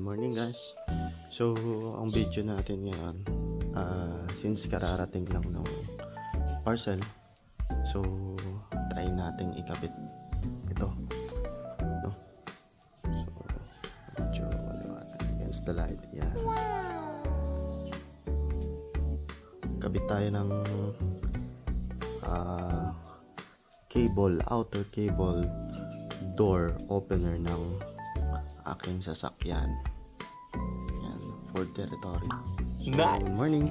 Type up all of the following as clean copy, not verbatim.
morning guys. So ang video natin ngayon, since kararating lang ng parcel, so try nating ikabit ito, no? So medyo against the light, yan. Kabit tayo ng outer cable door opener ng aking sasakyan. Yan, Ford Territory. So, nice. Good morning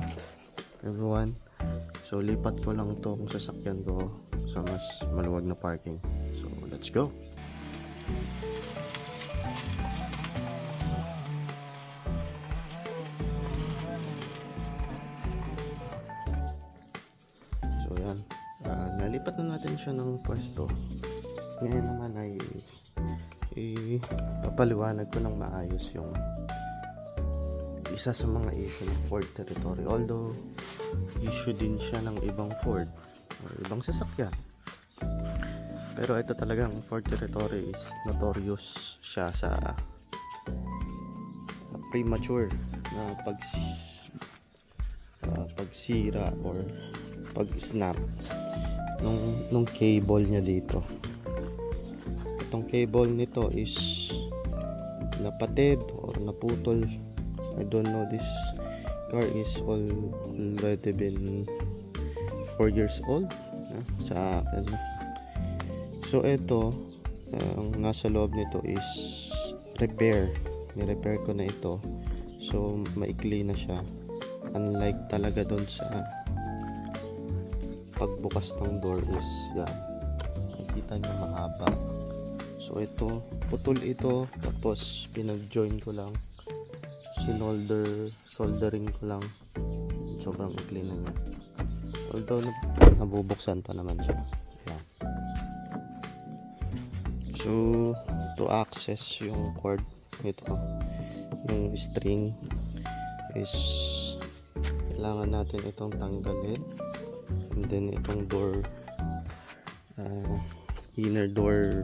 everyone. So lipat ko lang tong sasakyan ko sa mas maluwag na parking. So let's go. So yan, nalipat na natin siya ng pwesto. Ngayon naman ay papaliwanag ko ng maayos yung isa sa mga issue ng Ford Territory, although issue din siya ng ibang Ford o ibang sasakyan, pero ito talagang Ford Territory is notorious siya sa premature na pagsira or pag-snap nung cable niya dito. Itong cable nito is napatid or naputol. I don't know, this car is already been 4 years old sa akin. So ito, ang nasa loob nito is repair. Ni-repair ko na ito. So maikli na siya. Unlike talaga doon sa pagbukas ng door is yan. Nakikita nyo mahaba. So ito, putol ito, tapos pinag-join ko lang, soldering ko lang. Sobrang ikli na niya. Although nabubuksan pa naman siya. Ayan. So to access yung cord nito, yung string, is kailangan natin itong tanggalin, and then itong door, inner door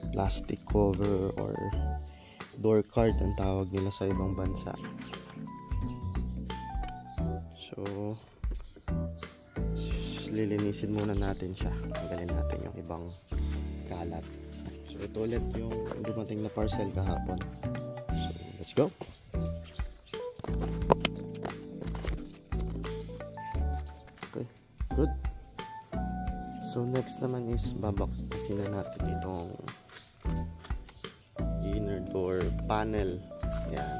plastic cover or door card ang tawag nila sa ibang bansa. So lilinisin muna natin siya, tanggalin natin yung ibang kalat. So ito ulit yung dumating na parcel kahapon. So let's go. Okay, good. So next naman is babaksin na natin itong inner door panel. Yan.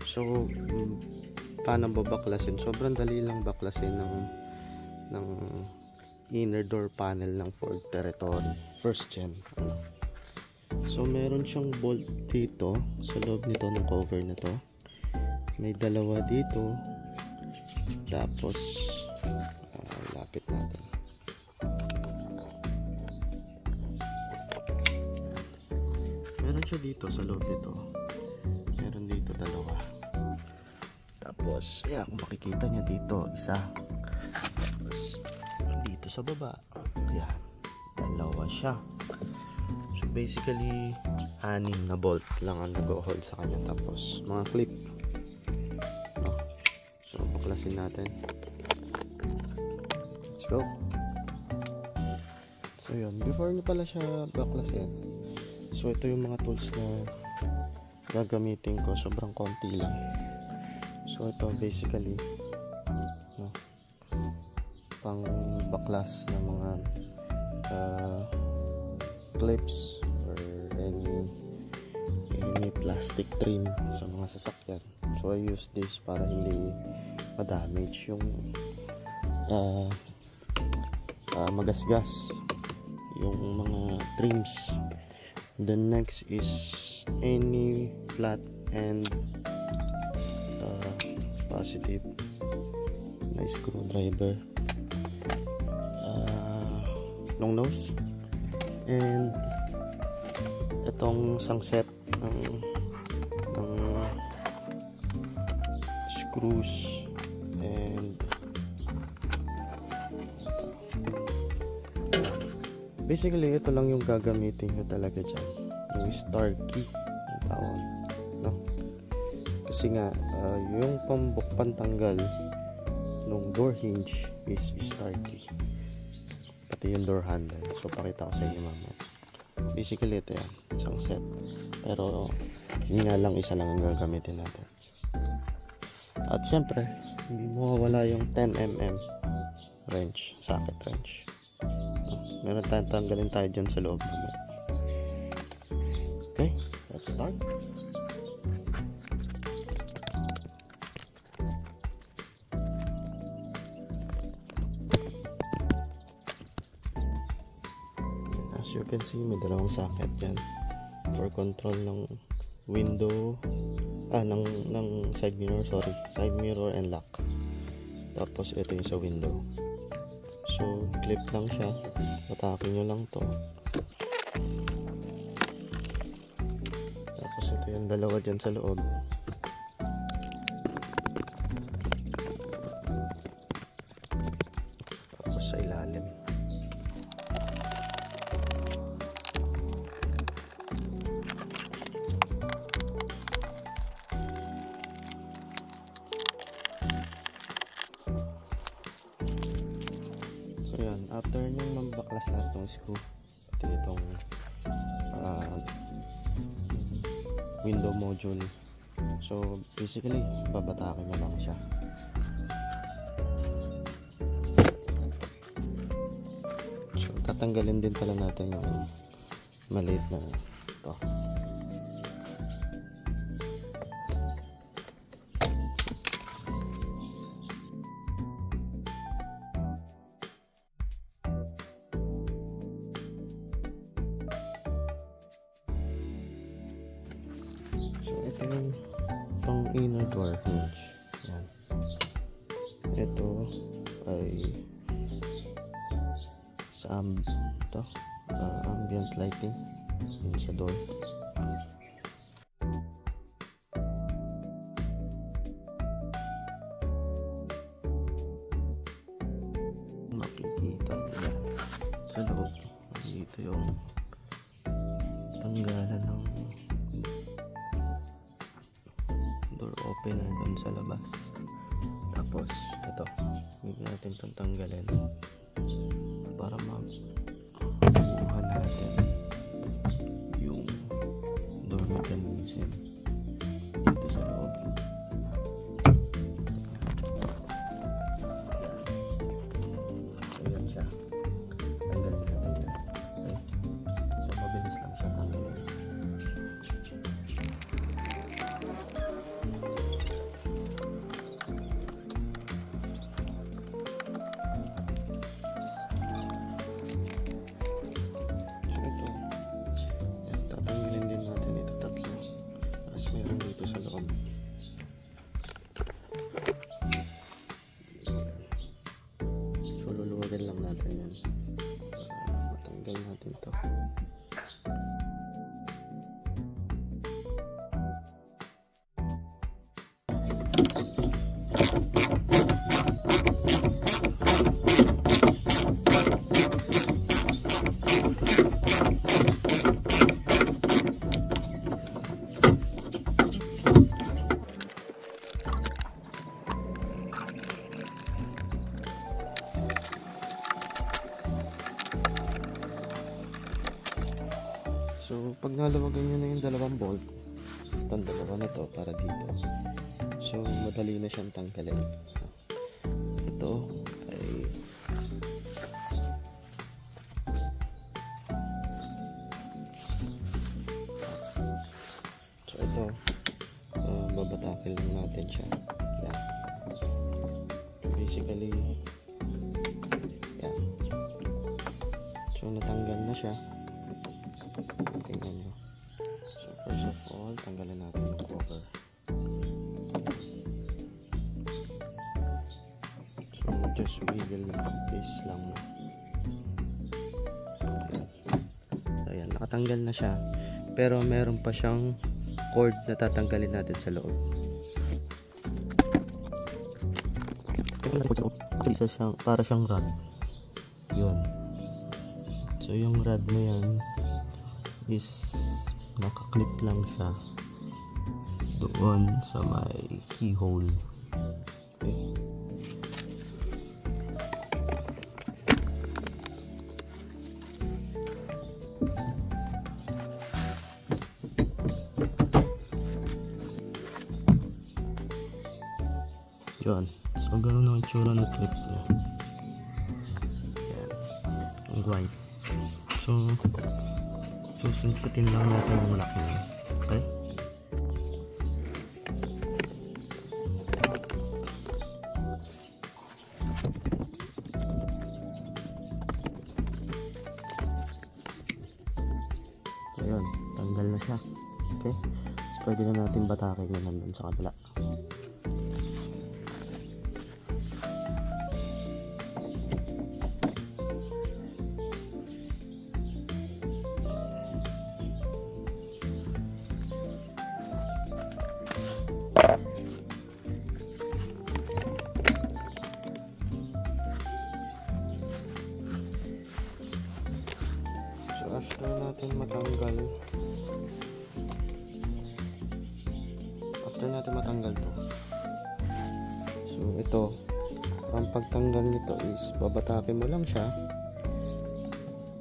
So paano babaklasin? Sobrang dali lang baklasin ng inner door panel ng Ford Territory first gen. So meron siyang bolt dito sa loob nito ng cover na to. May dalawa dito. Tapos lapit natin. Meron siya dito sa loob nito. Meron dito dalawa. Tapos ayan, kung makikita niya dito isa. Tapos dito sa baba, ayan, dalawa siya. So basically 6 na bolt lang ang nag-hold sa kanya. Tapos mga clip, no? So baklasin natin. Let's go. So yun, before nyo pala siya baklasin, so ito yung mga tools na gagamitin ko. Sobrang konti lang. So ito basically, no, pang baklas ng mga clips or any plastic trim sa mga sasakyan. So I use this para hindi ma-damage yung magasgas yung mga trims. The next is any flat and positive na screwdriver, long nose, and itong isang set ng screws, and basically ito lang yung gagamitin nyo talaga dyan. itong star key ang tawag, no? Kasi nga yung pantanggal nung door hinge is star key, pati yung door handle. So pakita ko sa inyo mamaya. Basically ito yan, isang set, pero yun nga lang, isa lang ang gagamitin natin. At syempre hindi mo wala yung 10mm wrench, socket wrench. Meron tayong tanggalin tayo dyan sa loob naman. Okay, let's start. As you can see, may dalawang socket dyan for control ng window, ng side mirror and lock. Tapos ito yung sa window. So clip lang siya, patakin nyo lang to. Tapos ito yung dalawa dyan sa loob. Tapos sa ilalim. Ayan, after nyo mambaklas lahat ng screw, pati itong window module, so basically babatakin nyo lang siya. So tatanggalin din pala natin yung maliit na ito. Ito yung pang inner door hinge. Yan. Ito ay sa ambient lighting yun sa door. Makikita nila sa loob. Dito yung tanggalan ng door opener dun sa labas. Tapos ito, hindi natin itong tanggalin para makuha natin yung door mechanism dito sa loob. So yan siya, tanggalin natin yan. Okay, so mabilis lang siya tanggalin. Dito sa loob. So luluwagin lang natin yan para matanggal natin to. So pag naluwagan nyo na yung dalawang bolt, itong dalawa na to para dito, so madali na siyang tanggalin. Ito ay so ito babatakin lang natin siya. Yan. Basically yan. So natanggal na siya. Tingnan nyo. So first of all, tanggalin natin yung cover. So just wiggle this lang. So ayan, nakatanggal na siya. Pero meron pa siyang cord na tatanggalin natin sa loob. Isa siyang, para siyang rod. Yun. So yung rod na yan is nakaklip lang siya doon sa may keyhole. Okay. Yun. So, gano'n ang itsura ng clip niya. Yan. Ang white. So, susuntutin lang natin yung lock niya. Okay? So, yun. Tanggal na siya. Okay? So, pwede na natin batakin na nandun sa kabila. After natin matanggal to, so ito, ang pagtanggal nito is babatakin mo lang siya,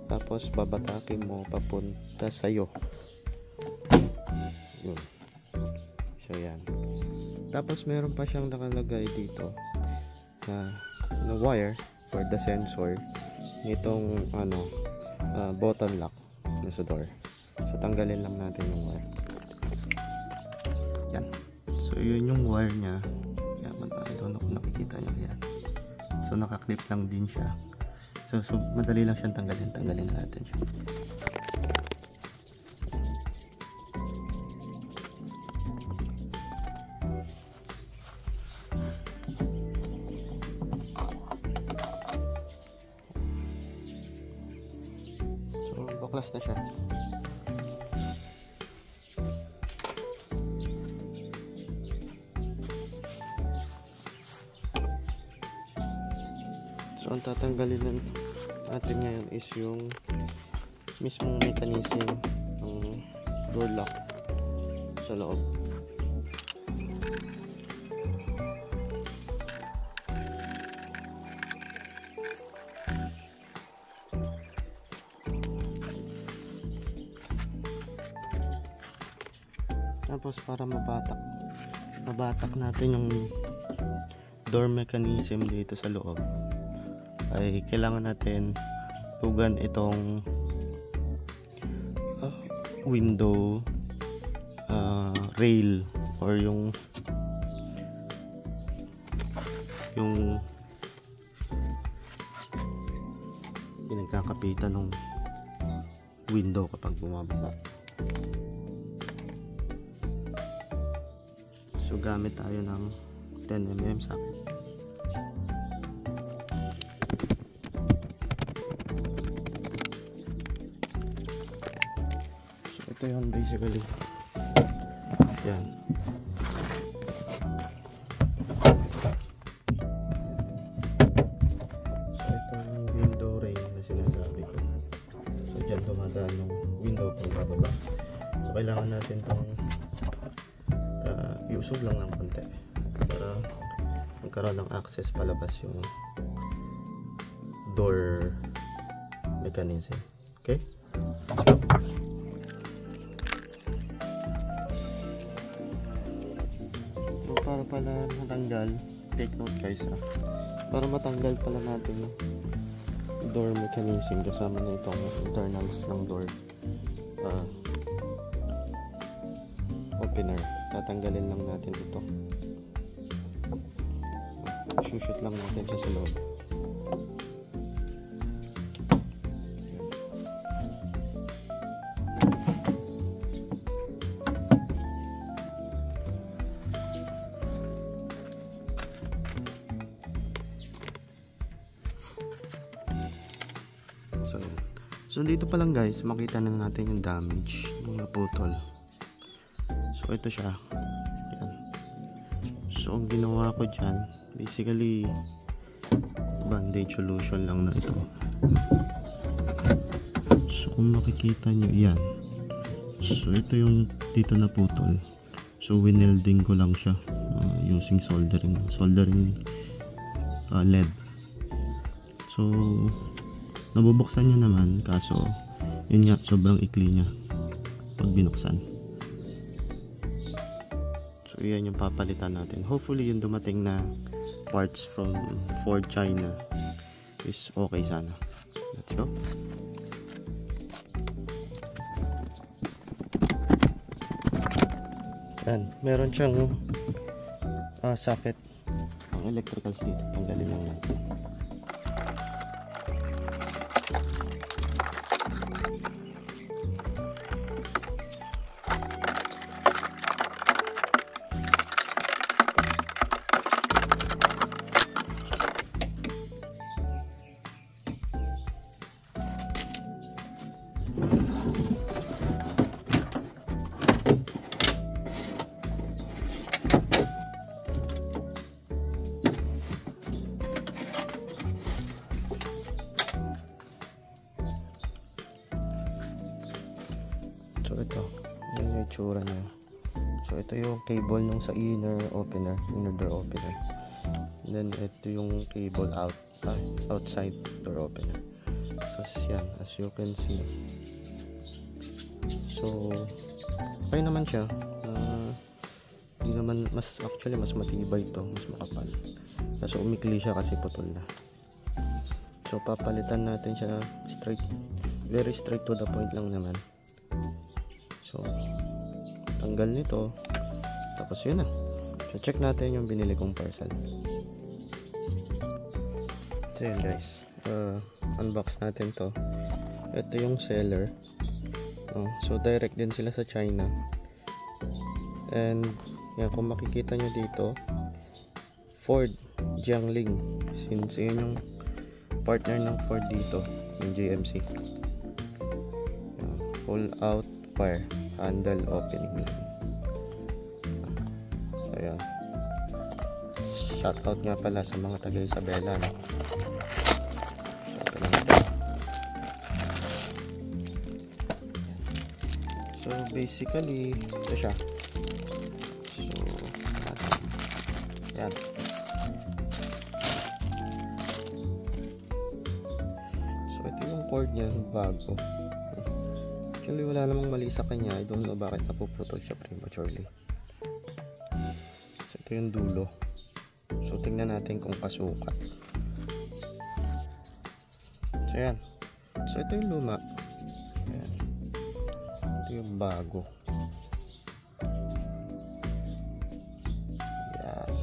tapos babatakin mo papunta sa'yo. Yun. So yan. Tapos meron pa siyang nakalagay dito na wire for the sensor nitong button lock na sa door. So tanggalin lang natin yung wire. Yan. So yun yung wire niya. Yan, doon kung nakikita nyo yan. So nakaklip lang din siya. So madali lang siyang tanggalin. Tanggalin na natin siya. So baklas na siya. So ang tatanggalin natin ngayon is yung mismong mechanism ng door lock sa loob. Tapos para mabatak natin yung door mechanism dito sa loob, ay kailangan natin tugan itong window rail or yung pinagkakapitan ng window kapag bumababa. So gamit tayo ng 10mm socket. Ito yun basically. Yan. So ito yung window rail na sinasabi ko. So dyan dumadaan yung window pang bababa. So kailangan natin itong iusog lang ng konti para magkaroon ng access palabas yung door mechanism. Okay? Para pala matanggal, take note guys para matanggal pala natin yung door mechanism kasama na itong internals ng door opener, tatanggalin lang natin ito, shoot lang natin siya sa loob. So dito pa lang guys, makita na natin yung damage, yung naputol. So ito siya. Yan. So ang ginawa ko dyan, basically bandage solution lang na ito. So kung makikita nyo yan, So ito yung dito na putol. So winelding ko lang siya using soldering lead. So nabubuksan niya naman, kaso yun nga, sobrang ikli niya pag binuksan. So yan yung papalitan natin. Hopefully yung dumating na parts from Ford China is okay sana. Let's go. Yan, meron siyang socket. Ang electricals dito, tanggalin lang natin. So ito, yun yung itsura niya. So ito yung cable nung sa inner door opener. And then ito yung cable outside door opener. So yan, as you can see. So okay naman siya. Hindi naman, mas matibay to, mas makapal. Kaso umikli siya kasi putol na. So papalitan natin siya straight, very straight to the point lang naman. So tanggal nito, tapos yun na. So check natin yung binili kong parcel. So yun guys, unbox natin to. Ito yung seller. So direct din sila sa China. And yan, kung makikita nyo dito, Ford Jiangling, since yun yung partner ng Ford dito, yung GMC. Pull out fire handle opening lang. So yan, shoutout nga pala sa mga taga Isabela, no? So basically ito siya. So yan. So ito yung cord niya, bago. Actually wala namang mali sa kanya. I don't know bakit napuputol siya prematurely. So ito yung dulo. So tingnan natin kung kasukat. So yan. So ito yung luma. Ayan. Ito yung bago. Yan.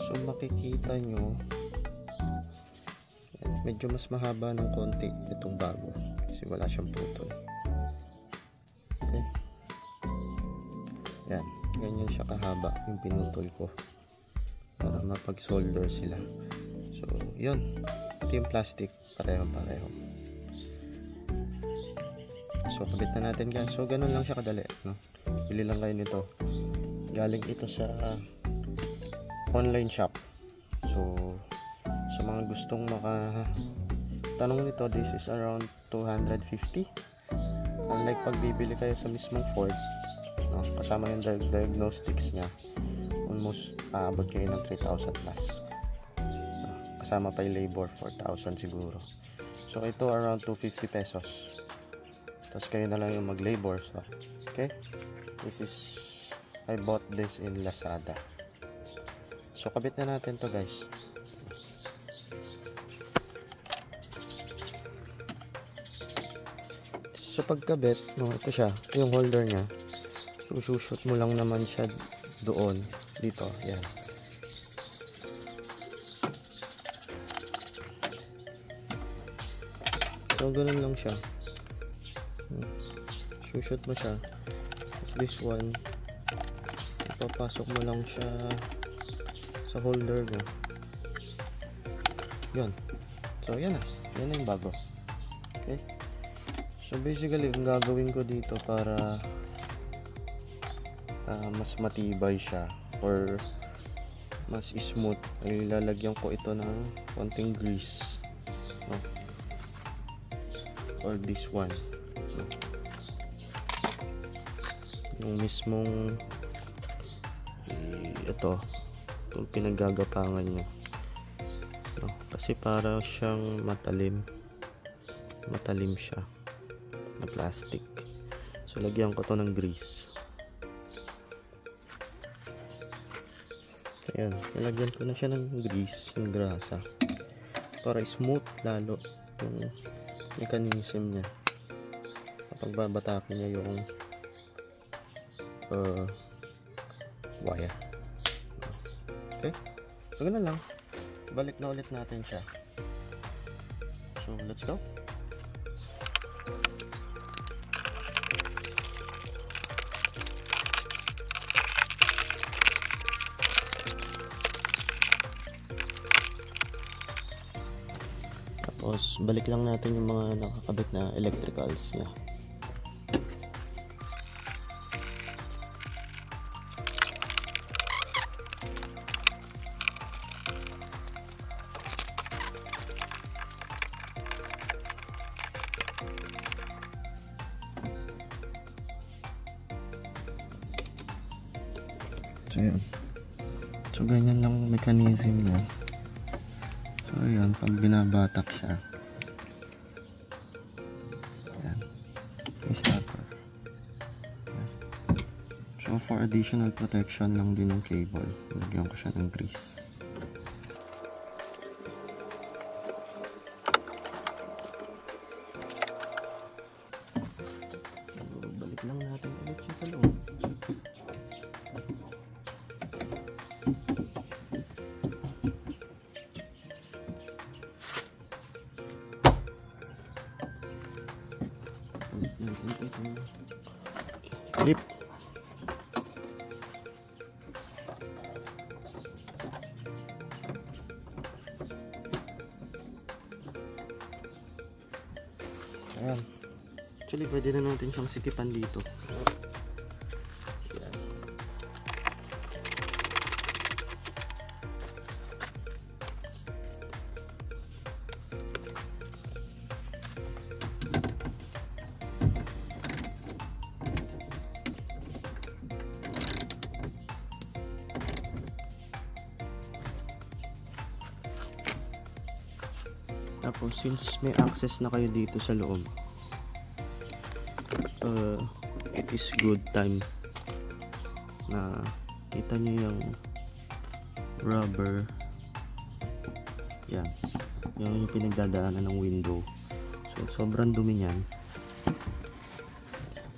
So makikita nyo, medyo mas mahaba ng konti itong bago kasi wala siyang putol. Okay, yan, ganyan siya kahaba yung pinutol ko para mapag-solder sila. So yun, ito yung plastic, pareho. So kabit na natin guys. So ganun lang siya kadali, no? Bili lang kayo nito, galing ito sa online shop. So sa mga gustong makatanong nito, this is around 250. Unlike pag bibili kayo sa mismong Ford, no, kasama yung diagnostics nya, almost aabot kayo ng 3,000 plus, no, kasama pa yung labor, 4,000 siguro. So ito around 250 pesos, tapos kayo na lang yung mag labor. So okay, this is, I bought this in Lazada. So kabit na natin to guys. So pagkabit, no, ito siya, yung holder niya. So shoot mo lang naman siya doon, dito, yan. So ganun lang siya. Shoot mo siya. Tapos this one, ipapasok mo lang siya sa holder mo. Yun. So yan na. Yan na yung bago. Okay. So basically, ang gagawin ko dito para mas matibay siya or mas smooth, ay lalagyan ko ito ng konting grease, no? Or this one. Yung mismong itong pinaggagapangan niya, no? Kasi para siyang matalim siya na plastic. So lagyan ko to ng grease. Ayan, nilagyan ko na siya ng grease, ng grasa, para smooth lalo yung mechanism niya kapag babatakin niya yung wire. Okay, so ganun lang, balik na ulit natin siya. So let's go. Tapos balik lang natin yung mga nakakabit na electricals niya. So yun. So ganyan lang mechanism niya. So ayan, pag binabatak siya, ayan, may stopper. Ayan. So for additional protection lang din ng cable, lagyan ko siya ng grease. So, balik lang natin ulit siya sa loob. Clip. Ayan. Actually, pwede na natin siyang sikipan dito. Ayan. Tapos since may access na kayo dito sa loob, it is good time na kita nyo yung rubber. Yan, yung pinagdadaanan ng window. So sobrang dumi niyan.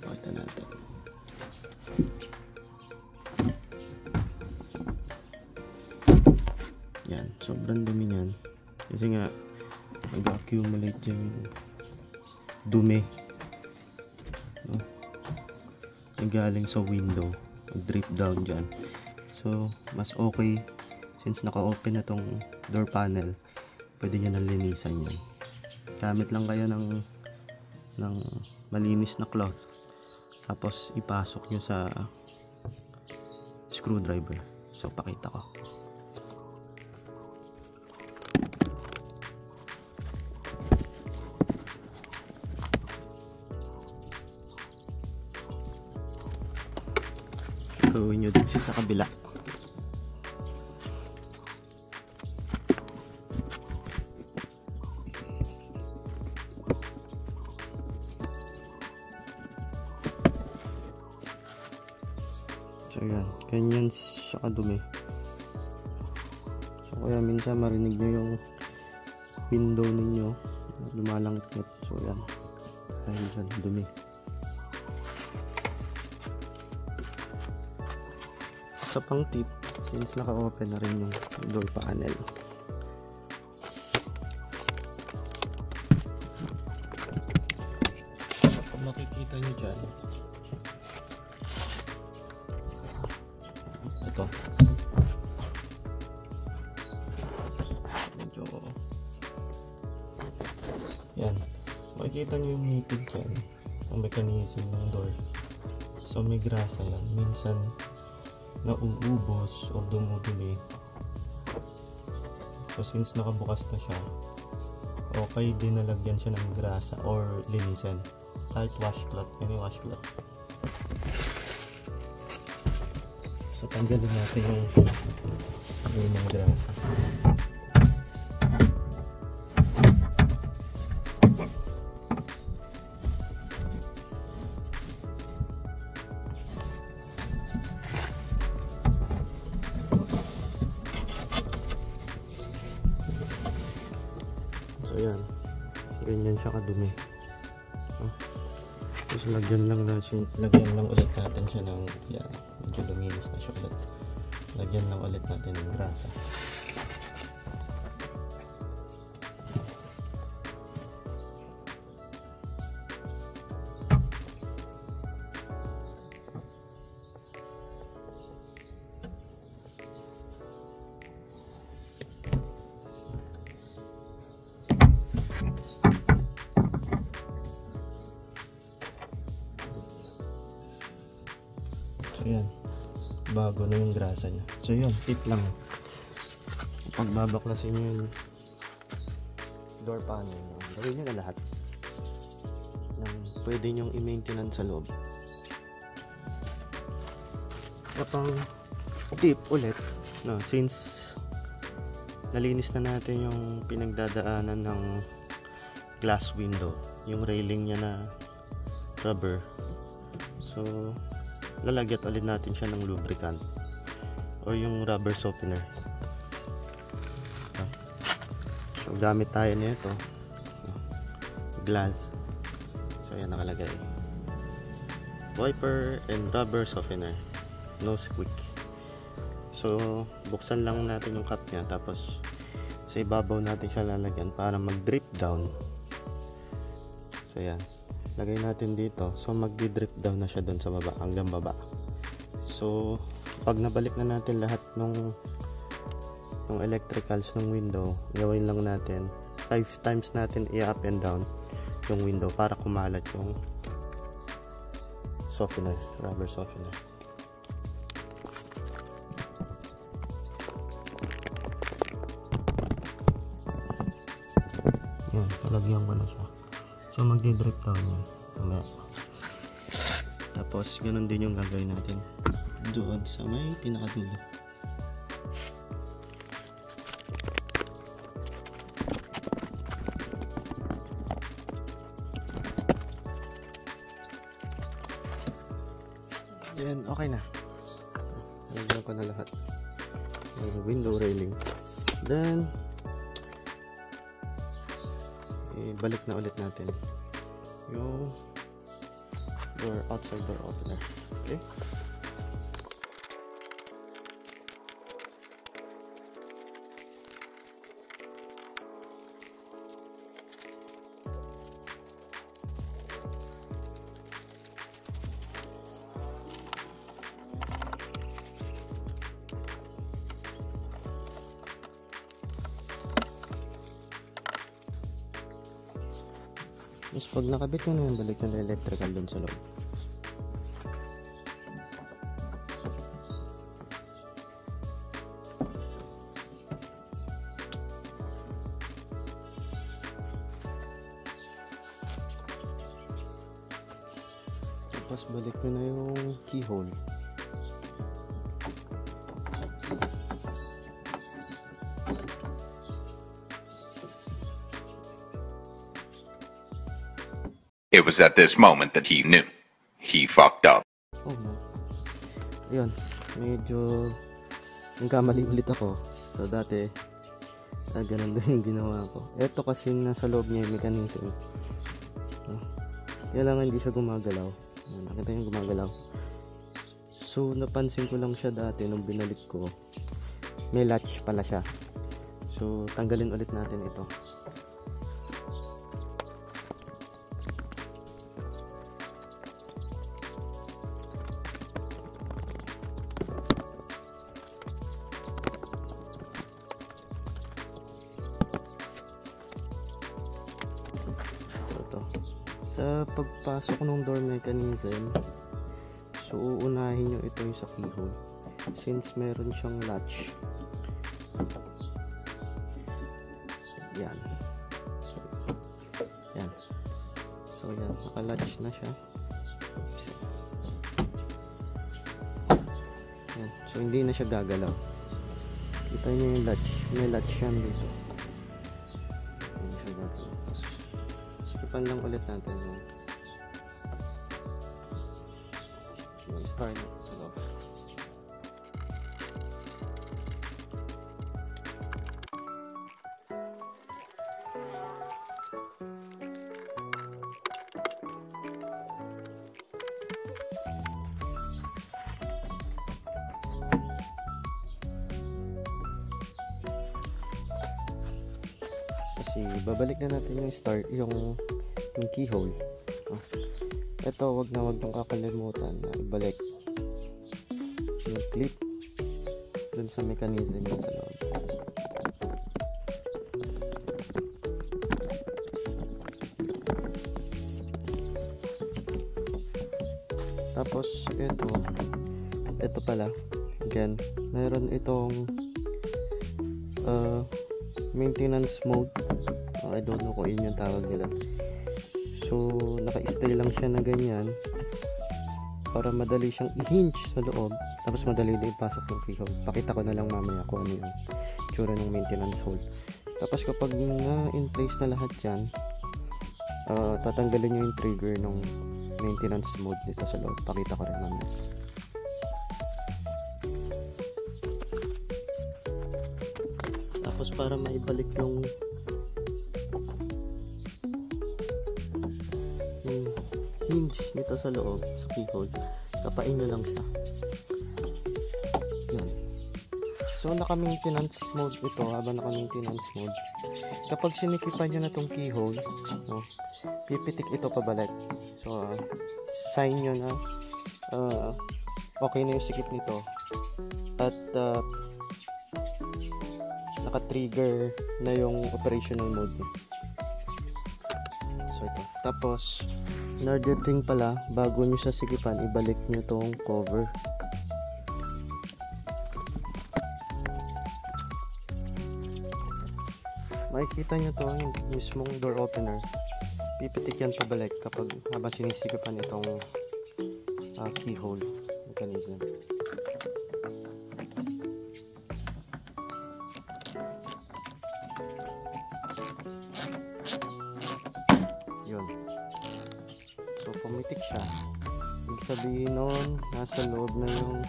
Pakita natin. Yan, sobrang dumi niyan kasi nga nag-accumulate yung dumi, no? Yung galing sa window, drip down dyan. So mas okay, since naka-open na tong door panel, pwede nyo nang linisan yan. Gamit lang kayo ng malinis na cloth, tapos ipasok nyo sa screwdriver. So pakita ko. Gawin nyo din siya sa kabila. So yan, ganyan siya kadumi. So kaya minsan marinig nyo yung window ninyo lumalangkit. So yan, dahil dyan dumi. Sa pang tip, since naka-open na rin yung door panel, kung makikita nyo dyan, ito medyo yan, makikita nyo yung ngipin dyan, ang mechanism ng door. So may grasa yan, minsan nauubos o dumudumi. So since nakabukas na siya, okay din na lagyan siya ng grasa or linisan. Kahit washcloth, may washcloth. So tanggalin natin yung lumang grasa. So yan, ganyan siya kadumi. Tapos lagyan lang ulit natin siya ng yan, medyo luminis na siya ulit. Lagyan lang ulit natin ng grasa. So yan, bago na yung grasa niya. So yun, tip lang, pag babaklasin nyo yung door panel, gawin nyo na lahat ng pwede nyong i-maintenance sa loob. Sa pang tip ulit, no, since nalinis na natin yung pinagdadaanan ng glass window, yung railing niya na rubber, so lalagyan ulit natin siya ng lubricant or yung rubber softener. So gamit tayo nito glass. So yan nakalagay, wiper and rubber softener, no squeak. So buksan lang natin yung cap nya, tapos sa ibabaw natin siya lalagyan para mag drip down. So yan, lagay natin dito, so magdi-drip down na siya doon sa baba, hanggang baba. So pag nabalik na natin lahat ng electricals ng window, gawin lang natin 5 times natin i-up and down yung window para kumalat yung softener, rubber softener. Yan, talagyan ko na siya. So magdi-drip down yan. Tapos ganun din yung gagawin natin doon sa may pinakadulo. Yan, okay na. Lagyan ko na lahat ng window railing. Then balik na ulit natin yung outside door opener. Okay, tapos pag nakabit nyo na yan, balik nyo na electrical dun sa loob. Tapos balik nyo na yung keyhole. It was at this moment that he knew. He fucked up. Oh no. Ayun, medyo nagkamali ulit ako. So dati, ganun din yung ginawa ko. Ito kasi nasa loob niya yung mechanism. Kailangan hindi siya gumagalaw. Nakita yung gumagalaw. So napansin ko lang siya dati nung binalik ko. May latch pala siya. So tanggalin ulit natin ito. Sa pagpasok ng door mechanism, so uunahin nyo ito yung sa keyhole since meron siyang latch. Yan. So So yan, naka-latch na siya. Yan. So hindi na siya gagalaw. Kita niyo yung latch. May latch yan dito. Hindi siya gagalaw. Sikipan lang ulit natin yun. Start na sa loob. Kasi babalik na natin yung start, yung keyhole. Ito, wag nang kakalimutan na ibalik yung clip dun sa mechanism na sa loob. Tapos ito pala, again, mayroon itong maintenance mode. I don't know kung yun yung tawag nila. So naka-stay lang siya na ganyan para madali siyang i-hinge sa loob, tapos madali din ipasok yung keyhole. Pakita ko na lang mamaya kung ano yung tsura ng maintenance hole. Tapos kapag na-in place na lahat yan, tatanggalin nyo yung trigger ng maintenance mode dito sa loob. Pakita ko rin mamaya. Tapos para maibalik yung hinge nito sa loob, sa keyhole, kapain nyo lang siya. Yan. So naka-maintenance mode ito. Habang naka-maintenance mode, kapag sinikipan nyo na itong keyhole, pipitik ito pabalik. So sign nyo na okay na yung sikip nito at naka-trigger na yung operational mode niya. So ito. Tapos another thing pala, bago nyo sa sikipan, ibalik nyo tong cover. Makikita nyo to, yung mismong door opener. Pipitik yan pabalik kapag habang sinisikipan itong keyhole mechanism. Yun. So pumitik siya. Ibig sabihin nun, nasa loob na yung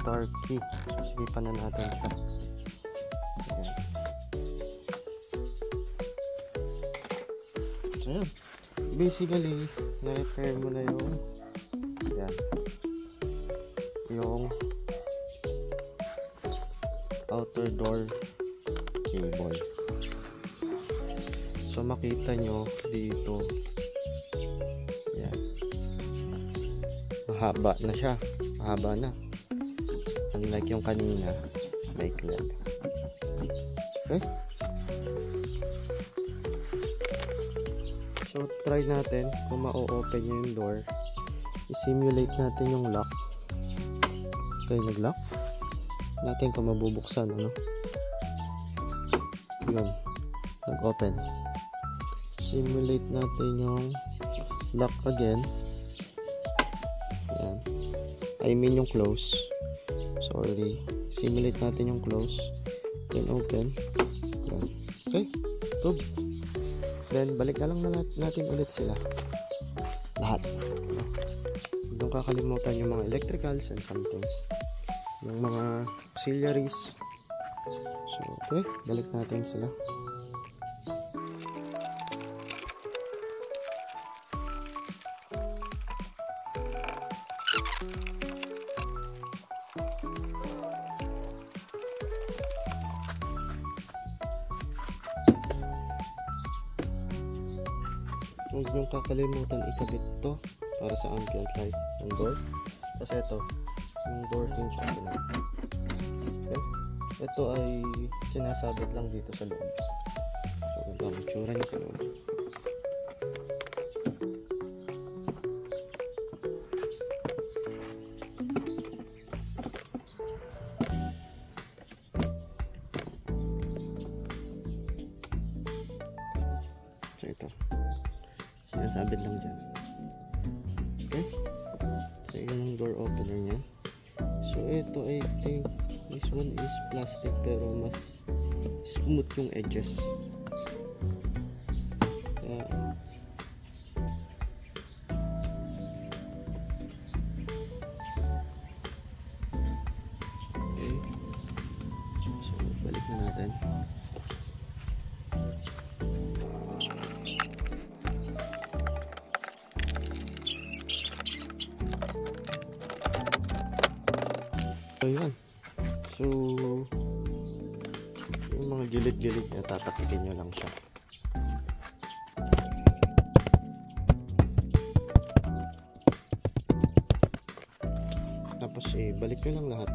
star key. So sikipan na natin siya. Ayan. So yun. Basically, na-repair mo na yung yung outer door cable. So makita nyo dito, yan, mahaba na siya, mahaba na, unlike yung kanina, maikli. Okay, so try natin kung ma-open nyo yung door. I-simulate natin yung lock. Okay, nag-lock natin kung mabubuksan, ano, yun, nag-open. Simulate natin yung lock again. Ayan. I mean yung close. Sorry. Simulate natin yung close. Then open. Ayan. Okay. Good. Then balik na lang natin ulit sila. Lahat. Huwag nang kakalimutan yung mga electricals and something. Yung mga auxiliaries. So okay. Balik natin sila. Huwag niyong kakalimutan ikabit to para sa ambient light ng door. Kasi ito, yung door hinge opener. Okay? Ito ay sinasabit lang dito sa loob. So, ito ang itsura niya sa loob. So, ito. sabit lang dyan. Okay? So yun ang door opener niya. So ito, I think this one is plastic pero mas smooth yung edges. Okay. So balik na natin. So yun. So yung mga gilid-gilid niya, tatapikin nyo lang siya. Tapos balik nyo lang lahat.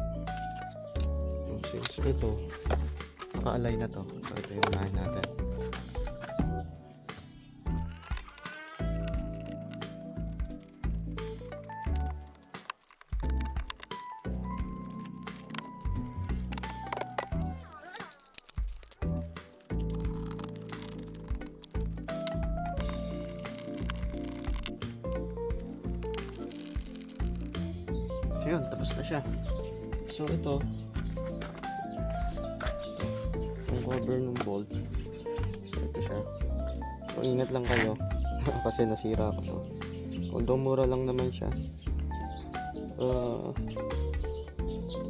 So since ito naka-align na to, so ito yung unahin natin. So yun, tapos na siya. So ito yung cover ng bolt. So ito siya. So ingat lang kayo kasi nasira ko to. Although mura lang naman siya,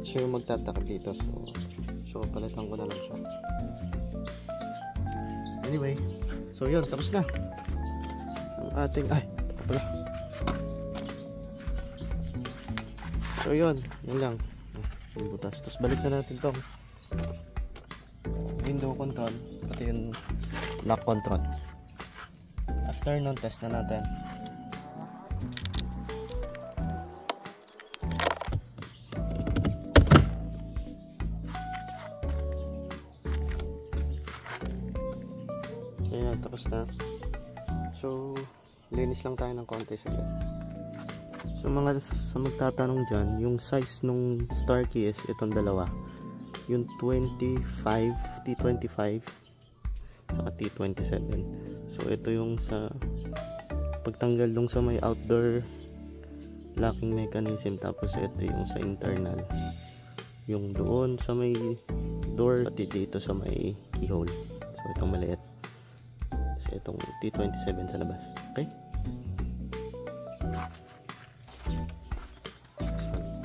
siya yung magtatakip dito. So palitan ko na lang siya. Anyway, so yun, tapos na ang ating, pala. So yun lang yung butas. Tapos balik na natin tong window control, pati yung lock control. After nun, test na natin. So yan, tapos na. So linis lang tayo ng konti saglit. So mga sa magtatanong dyan, yung size nung star key is itong dalawa, yung 25, T25 saka T27. So ito yung sa pagtanggal nung sa may outdoor locking mechanism, tapos ito yung sa internal, yung doon sa may door, pati dito sa may keyhole. So itong maliit, so itong T27 sa labas. Okay,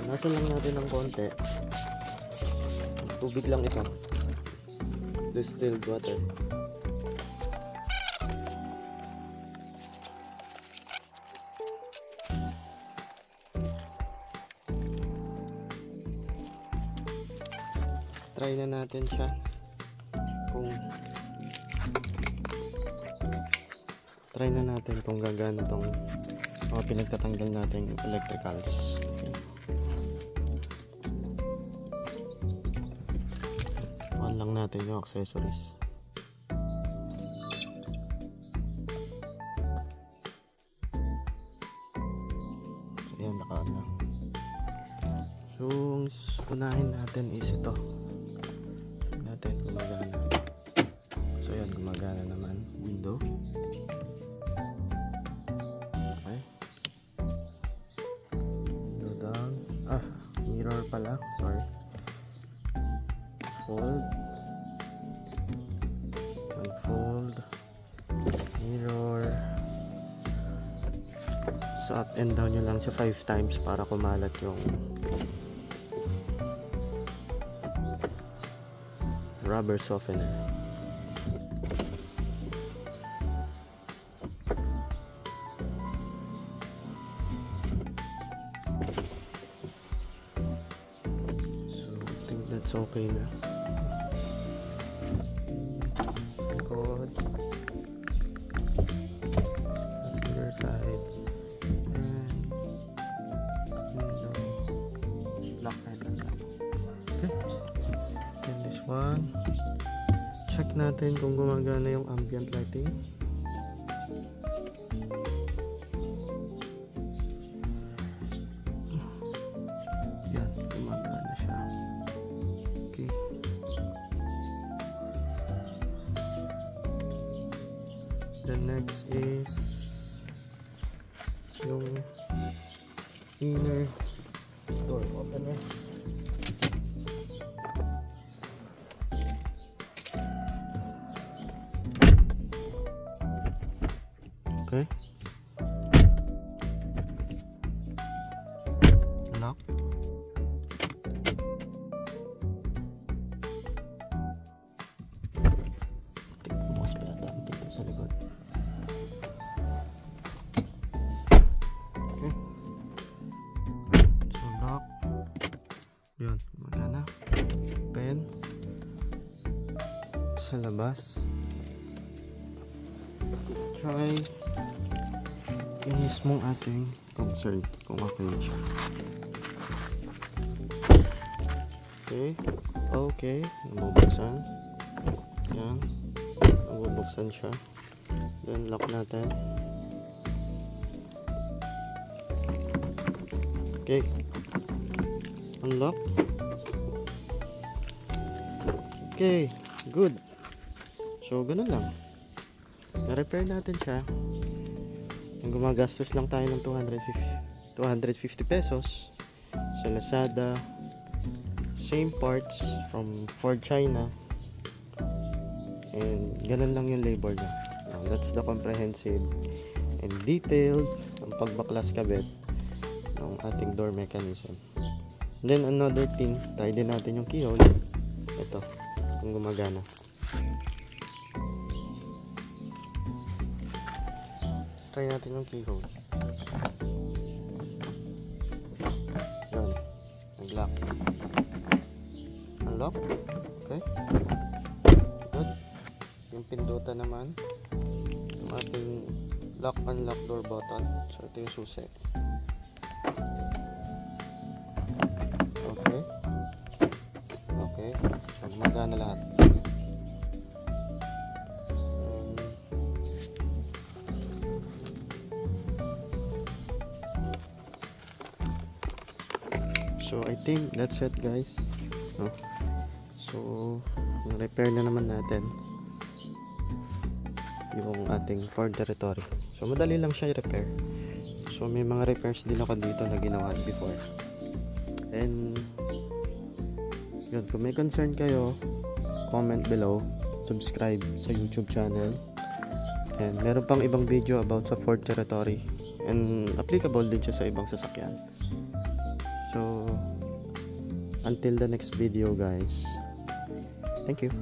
nasa lang natin ng konti. Tubig lang ito, distilled water. Try na natin siya kung gagana tong mga pinagtatanggal natin electricals. Okay. Lang natin yung accessories. So yan, naka na. So unahin natin is ito. Natin gumagana. So yan, gumagana naman. Window. Okay. Window down. Mirror pala, sorry. Fold, mirror. So up and down nyo lang siya 5 times para kumalat yung rubber softener. So I think that's okay na. Passenger side and window lock and unlock. Okay, and this one, check natin kung gumagana yung ambient lighting. Yan, gumagana siya. Okay, the next is inner door opener. Okay. Lock. Bukas pa yata ang pinto sa likod. Okay. So lock. Yun, magana. Pen. Sa labas. Try yung mismong ating concern kung okay na siya. Okay, nabubuksan. Yan, nabubuksan siya. Then lock natin. Okay, unlock. Okay, good. So ganun lang, na-repair natin siya. Ang gumagastos lang tayo ng 250 pesos sa Lazada. Same parts from Ford China, and ganun lang yung labor niya. That's the comprehensive and detailed ang pagbaklas kabit ng ating door mechanism. Then another thing, try din natin yung keyhole. Ito, kung gumagana. Try natin yung keyhole. Yan, nag-lock. Unlock. Okay, good. Yung pindutan naman, yung ating lock unlock door button. So ito yung susi. Okay, so gumagana lahat. So I think that's it, guys. No? So repair na naman natin yung ating Ford Territory. So madali lang siya i-repair. So may mga repairs din ako dito na ginawa before. And yun, kung may concern kayo, comment below, subscribe sa YouTube channel. And meron pang ibang video about sa Ford Territory, and applicable din siya sa ibang sasakyan. So until the next video, guys, thank you.